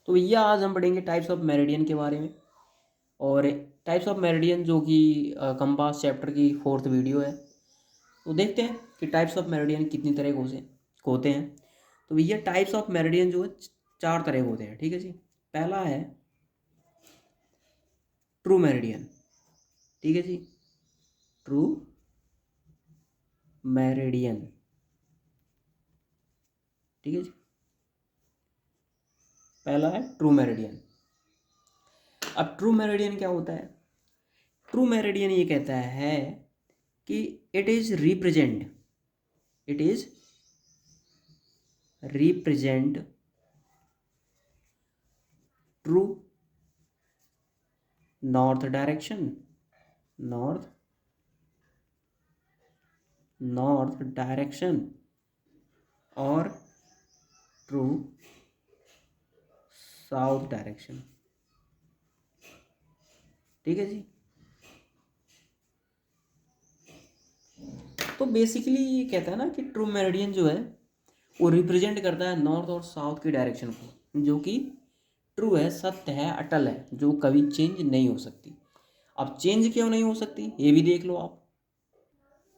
तो भैया आज हम पढ़ेंगे टाइप्स ऑफ मेरिडियन के बारे में। और टाइप्स ऑफ मेरिडियन जो कि कंपास चैप्टर की 4th वीडियो है। तो देखते हैं कि टाइप्स ऑफ मेरिडियन कितनी तरह के होते हैं। तो भैया टाइप्स ऑफ मेरिडियन जो है 4 तरह के होते हैं, ठीक है जी। पहला है ट्रू मेरिडियन, ठीक है जी। ट्रू मेरिडियन, ठीक है जी। पहला है ट्रू मेरिडियन। अब ट्रू मेरिडियन क्या होता है? ट्रू मेरिडियन ये कहता है कि it is represent true north direction, north north direction और ट्रू साउथ डायरेक्शन, ठीक है जी। तो बेसिकली ये कहता है ना कि ट्रू मेरिडियन जो है वो रिप्रेजेंट करता है नॉर्थ और साउथ की डायरेक्शन को, जो कि ट्रू है, सत्य है, अटल है, जो कभी चेंज नहीं हो सकती। अब चेंज क्यों नहीं हो सकती ये भी देख लो आप।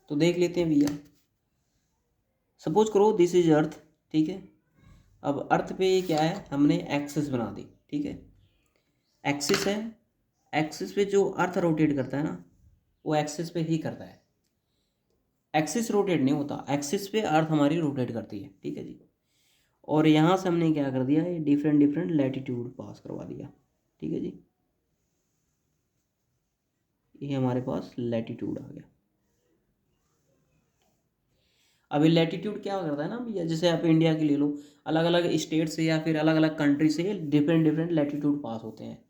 तो देख लेते हैं भैया। सपोज करो दिस इज अर्थ, ठीक है। अब अर्थ पे क्या है, हमने एक्सिस बना दी, ठीक है। एक्सिस है, एक्सिस पे जो अर्थ रोटेट करता है ना वो एक्सिस पे ही करता है। एक्सिस रोटेट नहीं होता, एक्सिस पे अर्थ हमारी रोटेट करती है, ठीक है जी। और यहाँ से हमने क्या कर दिया, ये डिफरेंट डिफरेंट लैटिट्यूड पास करवा दिया, ठीक है जी। ये हमारे पास लैटिट्यूड आ गया। अब ये लैटिट्यूड क्या करता है ना भैया, जैसे आप इंडिया की ले लो, अलग अलग स्टेट से या फिर अलग अलग कंट्री से डिफरेंट डिफरेंट लैटिट्यूड पास होते हैं।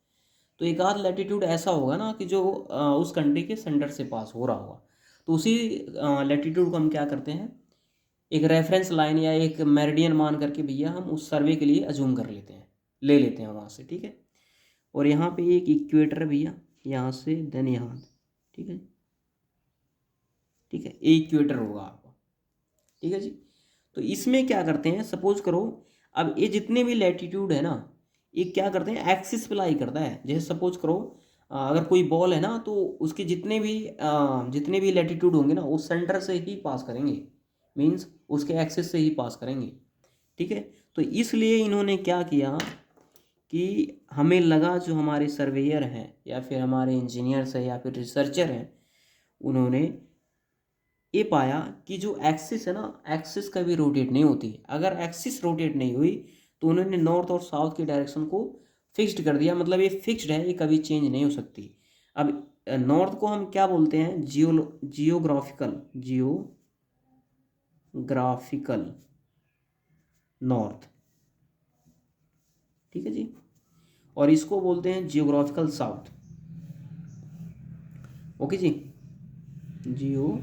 तो एक आध लैटिट्यूड ऐसा होगा ना कि जो उस कंट्री के सेंटर से पास हो रहा होगा। तो उसी लैटिट्यूड को हम क्या करते हैं, एक रेफरेंस लाइन या एक मेरिडियन मान करके भैया हम उस सर्वे के लिए अजूम कर लेते हैं, ले लेते हैं वहाँ से, ठीक है। और यहाँ पे एक इक्वेटर है भैया, यहाँ से देन यहाँ, ठीक है, ठीक है, एक इक्वेटर होगा आपका, ठीक है जी। तो इसमें क्या करते हैं, सपोज करो अब ये जितने भी लैटिट्यूड है ना, ये क्या करते हैं, एक्सिस पे लाई करता है। जैसे सपोज करो अगर कोई बॉल है ना तो उसके जितने भी लैटिट्यूड होंगे ना वो सेंटर से ही पास करेंगे, मीन्स उसके एक्सिस से ही पास करेंगे, ठीक है। तो इसलिए इन्होंने क्या किया कि हमें लगा जो हमारे सर्वेयर हैं या फिर हमारे इंजीनियर्स हैं या फिर रिसर्चर हैं, उन्होंने ये पाया कि जो एक्सिस है ना, एक्सिस कभी रोटेट नहीं होती। अगर एक्सिस रोटेट नहीं हुई तो उन्होंने नॉर्थ और साउथ की डायरेक्शन को फिक्स्ड कर दिया, मतलब ये फिक्स्ड है, ये कभी चेंज नहीं हो सकती। अब नॉर्थ को हम क्या बोलते हैं, जियोग्राफिकल नॉर्थ, ठीक है जी। और इसको बोलते हैं जियोग्राफिकल साउथ, ओके जी। जियोग्राफिकल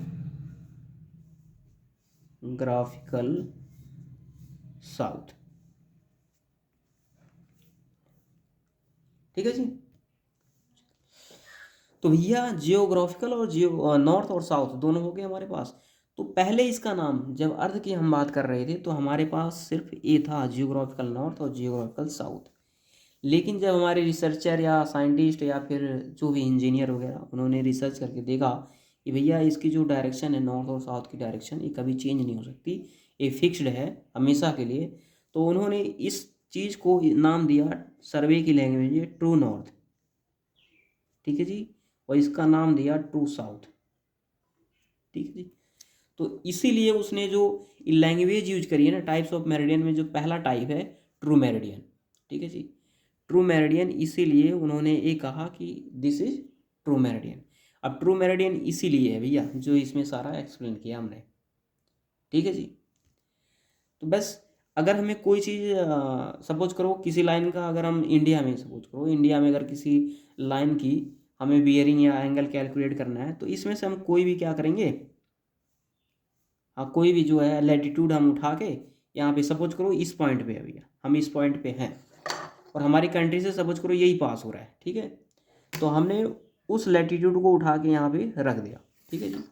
साउथ, ठीक है जी। तो भैया जियोग्राफिकल और जियो नॉर्थ और साउथ दोनों हो गए हमारे पास। तो पहले इसका नाम, जब अर्थ की हम बात कर रहे थे तो हमारे पास सिर्फ ये था, जियोग्राफिकल नॉर्थ और जियोग्राफिकल साउथ। लेकिन जब हमारे रिसर्चर या साइंटिस्ट या फिर जो भी इंजीनियर वगैरह उन्होंने रिसर्च करके देखा कि भैया इसकी जो डायरेक्शन है नॉर्थ और साउथ की डायरेक्शन, ये कभी चेंज नहीं हो सकती, ये फिक्स्ड है हमेशा के लिए। तो उन्होंने इस चीज़ को नाम दिया सर्वे की लैंग्वेज में ट्रू नॉर्थ, ठीक है जी। और इसका नाम दिया ट्रू साउथ, ठीक है जी। तो इसीलिए उसने जो लैंग्वेज यूज करी है ना टाइप्स ऑफ मेरिडियन में, जो पहला टाइप है ट्रू मेरिडियन, ठीक है जी। ट्रू मेरिडियन, इसीलिए उन्होंने ये कहा कि दिस इज ट्रू मेरिडियन। अब ट्रू मेरिडियन इसीलिए है भैया जो इसमें सारा एक्सप्लेन किया हमने, ठीक है जी। तो बस अगर हमें कोई चीज़ सपोज करो किसी लाइन का, अगर हम इंडिया में सपोज करो, इंडिया में अगर किसी लाइन की हमें बियरिंग या एंगल कैलकुलेट करना है तो इसमें से हम कोई भी क्या करेंगे, हाँ कोई भी जो है लैटिट्यूड हम उठा के यहाँ पे सपोज करो इस पॉइंट पे है भैया, हम इस पॉइंट पे हैं और हमारी कंट्री से सपोज करो यही पास हो रहा है, ठीक है। तो हमने उस लैटिट्यूड को उठा के यहाँ पे रख दिया, ठीक है जी।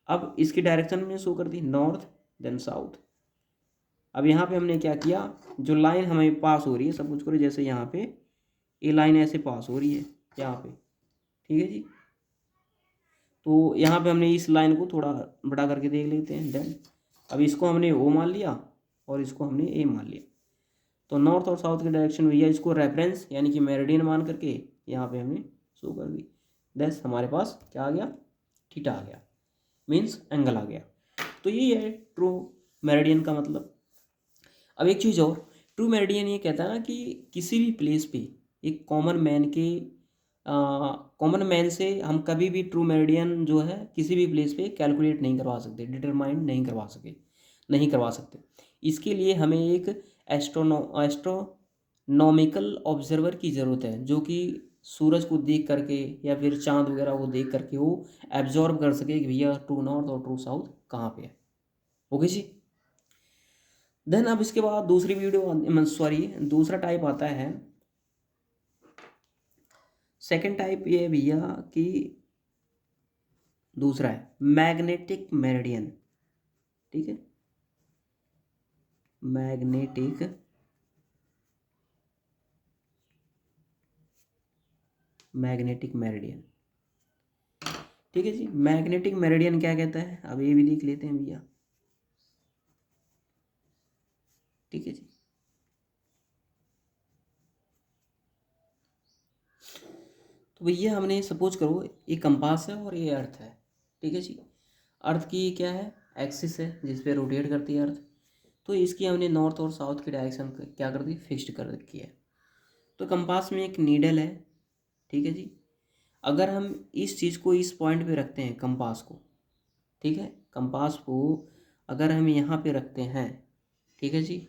अब इसकी डायरेक्शन में शो कर दी नॉर्थ देन साउथ। अब यहाँ पे हमने क्या किया, जो लाइन हमें पास हो रही है, सब कुछ करो जैसे यहाँ पे ये लाइन ऐसे पास हो रही है यहाँ पे, ठीक है जी। तो यहाँ पे हमने इस लाइन को थोड़ा बड़ा करके देख लेते हैं। देन अब इसको हमने ओ मान लिया और इसको हमने ए मान लिया। तो नॉर्थ और साउथ के डायरेक्शन भैया इसको रेफरेंस यानी कि मेरिडियन मान करके यहाँ पे हमने शो कर दी। दैस हमारे पास क्या आ गया, थीटा आ गया, मीन्स एंगल आ गया। तो यही है ट्रू मेरिडियन का मतलब। अब एक चीज़ और, ट्रू मेरिडियन ये कहता है ना कि किसी भी प्लेस पे एक कॉमन मैन से हम कभी भी ट्रू मेरिडियन जो है किसी भी प्लेस पे कैलकुलेट नहीं करवा सकते, डिटरमाइन नहीं करवा सकते। इसके लिए हमें एक एस्ट्रोनॉमिकल ऑब्जर्वर की ज़रूरत है, जो कि सूरज को देख करके या फिर चांद वगैरह को देख करके वो एब्जॉर्ब कर सके कि भैया ट्रू नॉर्थ और ट्रू साउथ कहाँ पे है। ओके जी। देन अब इसके बाद दूसरा टाइप आता है। सेकंड टाइप ये है भैया कि दूसरा है मैग्नेटिक मेरिडियन, ठीक है, मैग्नेटिक मेरिडियन, ठीक है जी। मैग्नेटिक मेरिडियन क्या कहता है, अब ये भी देख लेते हैं भैया, ठीक है जी। तो भैया हमने सपोज करो ये कंपास है और ये अर्थ है, ठीक है जी। अर्थ की क्या है, एक्सिस है जिस पे रोटेट करती है अर्थ। तो इसकी हमने नॉर्थ और साउथ की डायरेक्शन क्या कर दी, फिक्स्ड कर रखी है। तो कंपास में एक नीडल है, ठीक है जी। अगर हम इस चीज़ को इस पॉइंट पे रखते हैं कंपास को, ठीक है, कंपास को अगर हम यहाँ पे रखते हैं, ठीक है जी,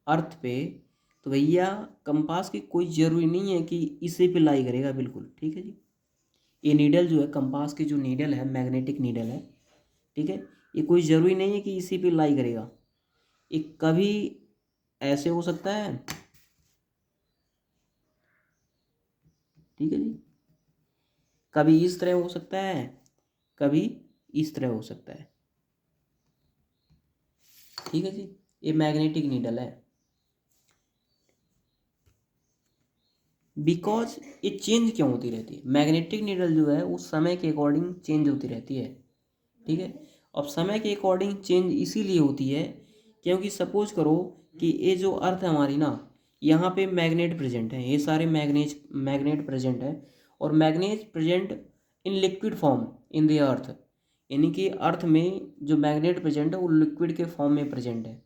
अर्थ पे, तो भैया कंपास की कोई ज़रूरी नहीं है कि इसी पे लाई करेगा बिल्कुल, ठीक है जी। ये नीडल जो है, कंपास की जो नीडल है, मैग्नेटिक नीडल है, ठीक है, ये कोई ज़रूरी नहीं है कि इसी पे लाई करेगा। ये कभी ऐसे हो सकता है, ठीक है जी, कभी इस तरह हो सकता है, कभी इस तरह हो सकता है, ठीक है जी। ये मैग्नेटिक नीडल है। बिकॉज ये चेंज क्यों होती रहती है, मैग्नेटिक नीडल जो है उस समय के अकॉर्डिंग चेंज होती रहती है, ठीक है। अब समय के अकॉर्डिंग चेंज इसीलिए होती है क्योंकि सपोज करो कि ये जो अर्थ है हमारी ना, यहाँ पे मैग्नेट प्रेजेंट है, ये सारे मैग्नेट प्रेजेंट है, और magnet present in liquid form in the earth, यानी कि अर्थ में जो मैग्नेट प्रेजेंट है वो लिक्विड के फॉर्म में प्रेजेंट है।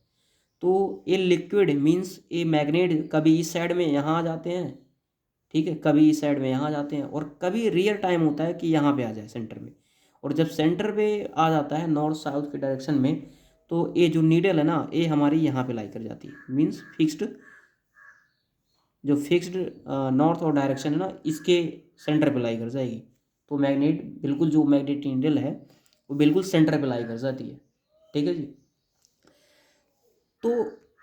तो ये लिक्विड मीन्स ये मैग्नेट कभी इस साइड में यहाँ आ जाते हैं, ठीक है, कभी इस साइड में यहाँ जाते हैं, और कभी रियर टाइम होता है कि यहाँ पे आ जाए सेंटर में। और जब सेंटर पे आ जाता है नॉर्थ साउथ के डायरेक्शन में, तो ये जो नीडल है ना, ये हमारी यहाँ पे लाई कर जाती है, मीन्स फिक्स्ड, जो फिक्स्ड नॉर्थ और डायरेक्शन है ना, इसके सेंटर पे लाई कर जाएगी। तो मैग्नेट बिल्कुल, जो मैग्नेटिक नीडल है वो बिल्कुल सेंटर पे लाई कर जाती है, ठीक है जी। तो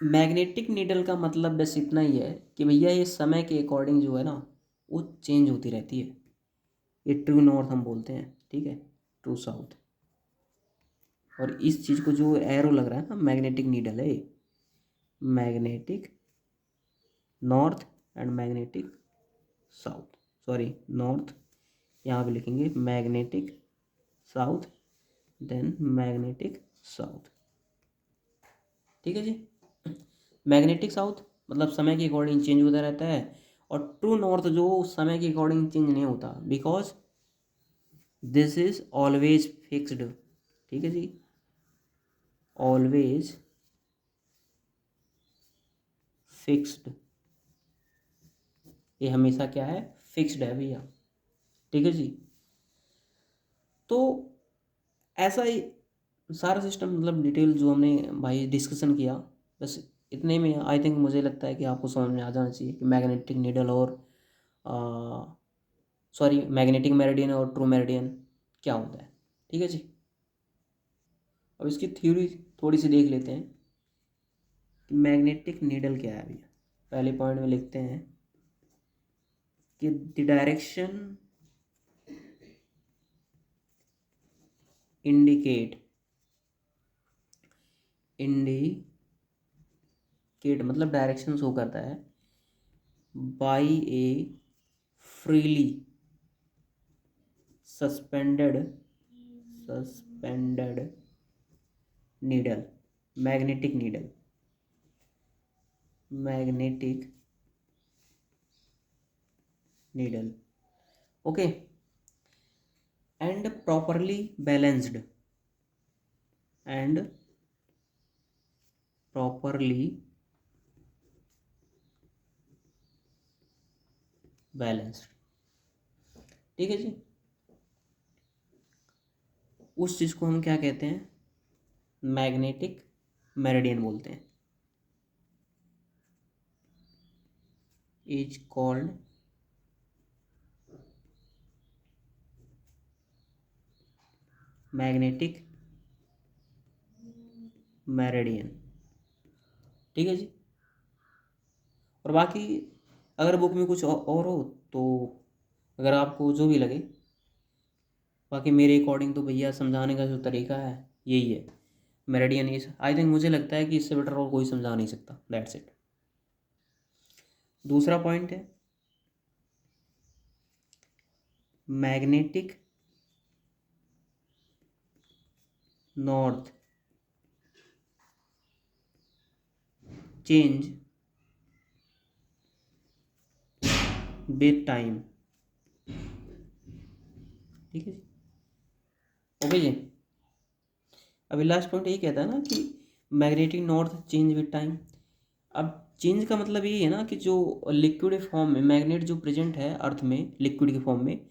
मैग्नेटिक नीडल का मतलब बस इतना ही है कि भैया ये समय के अकॉर्डिंग जो है ना वो चेंज होती रहती है। ये ट्रू नॉर्थ हम बोलते हैं, ठीक है, ट्रू साउथ। और इस चीज़ को जो एरो लग रहा है ना, मैग्नेटिक नीडल है, magnetic north and magnetic south, sorry north, यहाँ पे लिखेंगे magnetic south, then magnetic south, ठीक है जी। मैग्नेटिक साउथ मतलब समय के अकॉर्डिंग चेंज होता रहता है, और ट्रू नॉर्थ जो समय के अकॉर्डिंग चेंज नहीं होता, because this is always fixed, ठीक है जी, ऑलवेज फिक्स्ड, ये हमेशा क्या है, फिक्स्ड है भैया, ठीक है जी। तो ऐसा ही सारा सिस्टम, मतलब डिटेल जो हमने भाई डिस्कशन किया, बस इतने में आई थिंक मुझे लगता है कि आपको समझ में आ जाना चाहिए कि मैग्नेटिक नीडल और सॉरी मैग्नेटिक मेरिडियन और ट्रू मेरिडियन क्या होता है, ठीक है जी। अब इसकी थ्योरी थोड़ी सी देख लेते हैं कि मैग्नेटिक नीडल क्या है भैया। पहले पॉइंट में लिखते हैं कि द डायरेक्शन इंडिकेट मतलब डायरेक्शन शो करता है by A freely suspended needle, magnetic needle, okay, and properly balanced ठीक है जी। उस चीज़ को हम क्या कहते हैं, मैग्नेटिक मेरिडियन बोलते हैं, इज कॉल्ड मैग्नेटिक मेरिडियन, ठीक है जी। और बाकी अगर बुक में कुछ और हो तो अगर आपको जो भी लगे, बाकी मेरे अकॉर्डिंग तो भैया समझाने का जो तरीका है यही है, मेरिडियन इज, आई थिंक मुझे लगता है कि इससे बेटर और कोई समझा नहीं सकता, दैट्स इट। दूसरा पॉइंट है magnetic north change with time, ठीक है जी, ओके जी। अभी लास्ट पॉइंट यही कहता है ना कि magnetic north change with time. अब चेंज का मतलब यही है ना कि जो लिक्विड फॉर्म में मैग्नेट जो प्रेजेंट है अर्थ में लिक्विड के फॉर्म में,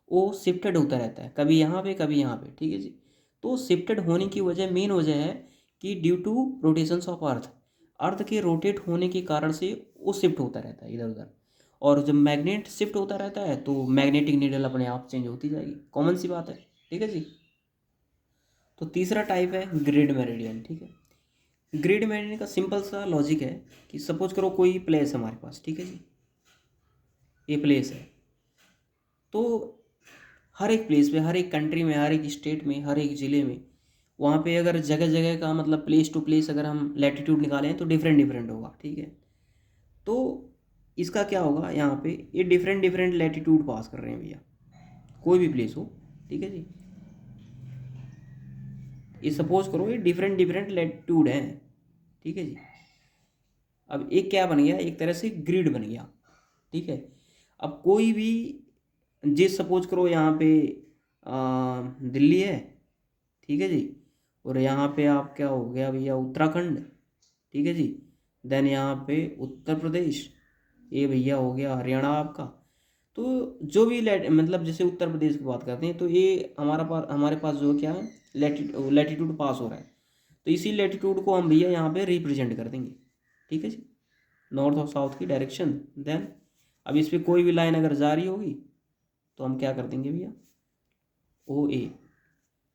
वो शिफ्टेड होता रहता है, कभी यहाँ पे कभी यहाँ पे, ठीक है जी। तो शिफ्टेड होने की वजह, मेन वजह है कि due to rotations of earth, earth के रोटेट होने के कारण से वो शिफ्ट होता रहता है इधर उधर। और जब मैग्नेट शिफ्ट होता रहता है तो मैग्नेटिक नीडल अपने आप चेंज होती जाएगी, कॉमन सी बात है, ठीक है जी। तो तीसरा टाइप है ग्रिड मेरिडियन, ठीक है। ग्रिड मेरिडियन का सिंपल सा लॉजिक है कि सपोज करो कोई प्लेस है हमारे पास, ठीक है जी, ये प्लेस है, तो हर एक प्लेस पे, हर एक कंट्री में, हर एक स्टेट में, हर एक ज़िले में, वहाँ पे अगर जगह जगह का मतलब प्लेस टू प्लेस अगर हम लैटिट्यूड निकालें तो डिफरेंट डिफरेंट होगा, ठीक है। तो इसका क्या होगा, यहाँ पे ये डिफरेंट डिफरेंट लैटिट्यूड पास कर रहे हैं भैया, कोई भी प्लेस हो, ठीक है जी। ये सपोज करो ये डिफरेंट डिफरेंट लैटिट्यूड हैं, ठीक है जी। अब एक क्या बन गया, एक तरह से ग्रिड बन गया, ठीक है। अब कोई भी, जिस सपोज करो यहाँ पे दिल्ली है, ठीक है जी, और यहाँ पे आप क्या हो गया भैया उत्तराखंड, ठीक है जी, देन यहाँ पे उत्तर प्रदेश, ये भैया हो गया हरियाणा आपका। तो जो भी मतलब जैसे उत्तर प्रदेश की बात करते हैं तो ये हमारे पास जो क्या है, लैटिट्यूड पास हो रहा है, तो इसी लैटिट्यूड को हम भैया यहाँ पे रिप्रेजेंट कर देंगे, ठीक है जी, नॉर्थ और साउथ की डायरेक्शन। देन अब इस पर कोई भी लाइन अगर जा रही होगी तो हम क्या कर देंगे भैया, ओ ए।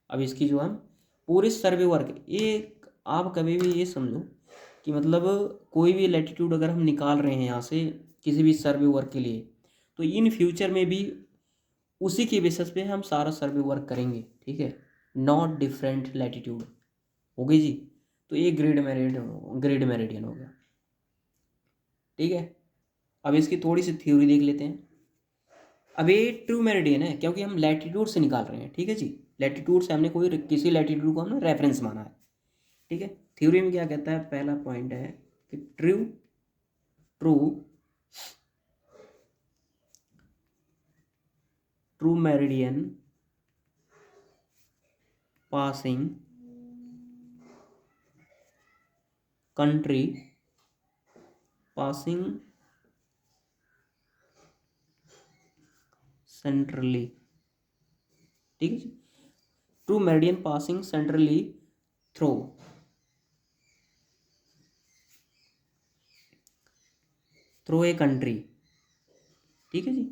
अब इसकी जो हम पूरे सर्वे वर्क, ये आप कभी भी ये समझो कि मतलब कोई भी लैटिट्यूड अगर हम निकाल रहे हैं यहाँ से किसी भी सर्वे वर्क के लिए, तो इन फ्यूचर में भी उसी के बेसिस पे हम सारा सर्वे वर्क करेंगे, ठीक है, नॉट डिफरेंट लैटिट्यूड, हो गई जी। तो ये ग्रिड मेरिडियन हो गया, ठीक है। अब इसकी थोड़ी सी थ्योरी देख लेते हैं। अब ये ट्रू मेरिडियन है क्योंकि हम लैटिट्यूड से निकाल रहे हैं, ठीक है जी, लैटिट्यूड से हमने कोई किसी लैटिट्यूड को हमने रेफरेंस माना है, ठीक है। थ्योरी में क्या कहता है, पहला पॉइंट है कि true true true meridian passing country passing centrally, ठीक है जी, true meridian passing centrally through a country, ठीक है जी,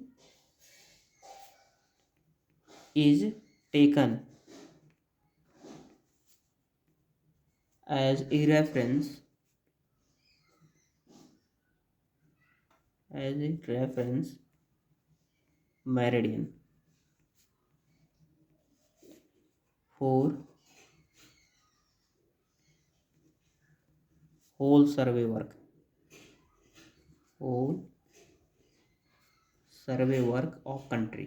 is taken as a reference meridian for whole survey work, whole survey work of country.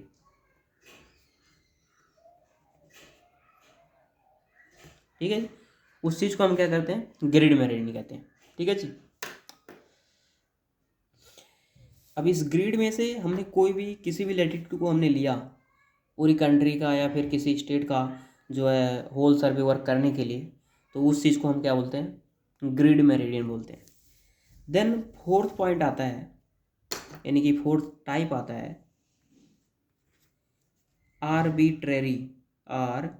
ठीक है, उस चीज़ को हम क्या करते हैं, ग्रिड मेरिडियन कहते हैं। ठीक है जी। अब इस ग्रिड में से हमने कोई भी किसी भी लैटिट्यूड को हमने लिया पूरी कंट्री का या फिर किसी स्टेट का जो है होल सर्वे वर्क करने के लिए, तो उस चीज़ को हम क्या बोलते हैं, ग्रिड मेरिडियन बोलते हैं। देन फोर्थ पॉइंट आता है, यानी कि फोर्थ टाइप आता है आर्बिट्रेरी, आर्बिट्रेरी।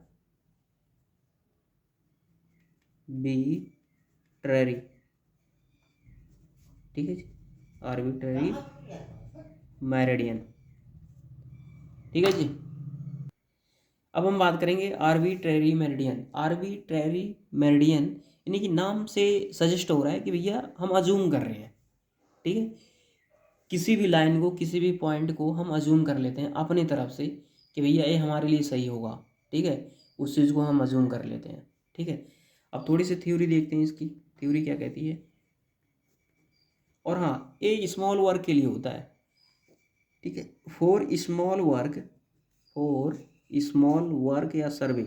ठीक है जी, आर्बिट्रेरी मेरिडियन। ठीक है जी। अब हम बात करेंगे आर्बिट्रेरी मेरिडियन। आर्बिट्रेरी मेरिडियन यानी कि नाम से सजेस्ट हो रहा है कि भैया हम अजूम कर रहे हैं। ठीक है, किसी भी लाइन को, किसी भी पॉइंट को हम अजूम कर लेते हैं अपनी तरफ से कि भैया ये हमारे लिए सही होगा। ठीक है, उस चीज़ को हम अजूम कर लेते हैं। ठीक है, अब थोड़ी सी थ्योरी देखते हैं इसकी, थ्योरी क्या कहती है। और हाँ, ये स्मॉल वर्क के लिए होता है। ठीक है, for small work, for small work या सर्वे।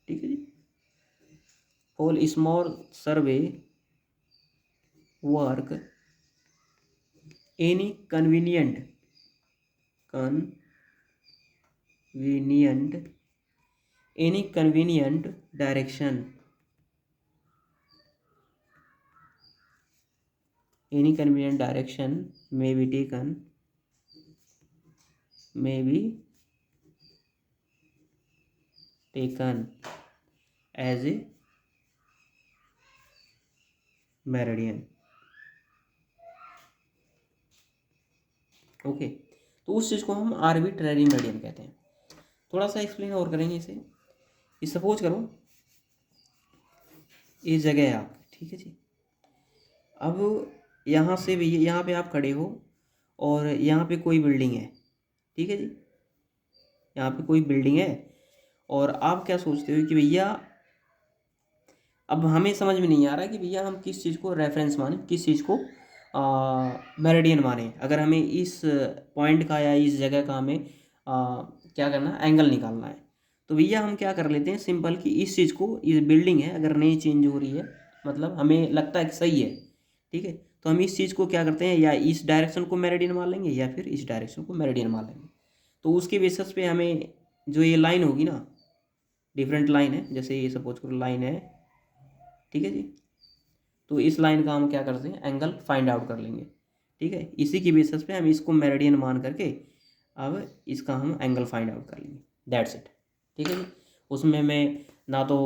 ठीक है जी, for small survey work any convenient any convenient direction, any convenient direction may be taken as a meridian। Okay, तो उस चीज़ को हम आर्बिट्रेरी मेरिडियन कहते हैं। थोड़ा सा एक्सप्लेन और करेंगे इसे। सपोज करो ये जगह है आप, ठीक है जी। अब यहाँ से भी, यहाँ पे आप खड़े हो और यहाँ पे कोई बिल्डिंग है। ठीक है जी, यहाँ पे कोई बिल्डिंग है और आप क्या सोचते हो कि भैया, अब हमें समझ में नहीं आ रहा कि भैया हम किस चीज़ को रेफरेंस माने, किस चीज़ को मेरिडियन माने। अगर हमें इस पॉइंट का या इस जगह का हमें क्या करना है, एंगल निकालना है। तो भैया हम क्या कर लेते हैं सिंपल, कि इस चीज़ को, इस बिल्डिंग है अगर नहीं चेंज हो रही है, मतलब हमें लगता है कि सही है, ठीक है, तो हम इस चीज़ को क्या करते हैं, या इस डायरेक्शन को मेरिडियन मान लेंगे या फिर इस डायरेक्शन को मेरिडियन मान लेंगे। तो उसके बेसिस पे हमें जो ये लाइन होगी ना, डिफरेंट लाइन है, जैसे ये सपोज करो लाइन है, ठीक है जी, तो इस लाइन का हम क्या करते हैं, एंगल फाइंड आउट कर लेंगे। ठीक है, इसी की बेसिस पे हम इसको मेरिडियन मान करके अब इसका हम एंगल फाइंड आउट कर लेंगे। That's it. ठीक है जी, उसमें मैं ना तो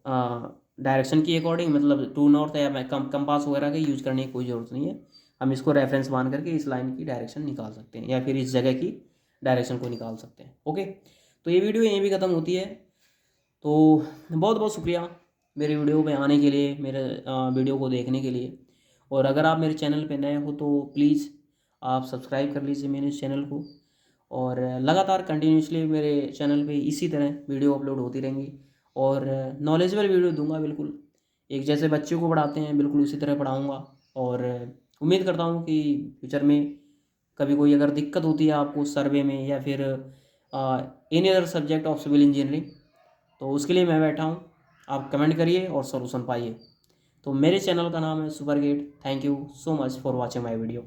डायरेक्शन की अकॉर्डिंग, मतलब टू नॉर्थ या मैं कंपास वगैरह का यूज करने की कोई ज़रूरत नहीं है। हम इसको रेफरेंस मान करके इस लाइन की डायरेक्शन निकाल सकते हैं या फिर इस जगह की डायरेक्शन को निकाल सकते हैं। ओके, तो ये वीडियो यहीं भी ख़त्म होती है। तो बहुत बहुत शुक्रिया मेरे वीडियो पे आने के लिए, मेरे वीडियो को देखने के लिए। और अगर आप मेरे चैनल पे नए हो तो प्लीज़ आप सब्सक्राइब कर लीजिए मेरे चैनल को, और लगातार कंटिन्यूसली मेरे चैनल पे इसी तरह वीडियो अपलोड होती रहेंगी और नॉलेजेबल वीडियो दूंगा बिल्कुल। एक जैसे बच्चों को पढ़ाते हैं बिल्कुल उसी तरह पढ़ाऊँगा। और उम्मीद करता हूँ कि फ्यूचर में कभी कोई अगर दिक्कत होती है आपको सर्वे में या फिर any other subject of civil engineering, तो उसके लिए मैं बैठा हूँ। आप कमेंट करिए और सॉल्यूशन पाइए। तो मेरे चैनल का नाम है super gate. Thank you so much for watching my video.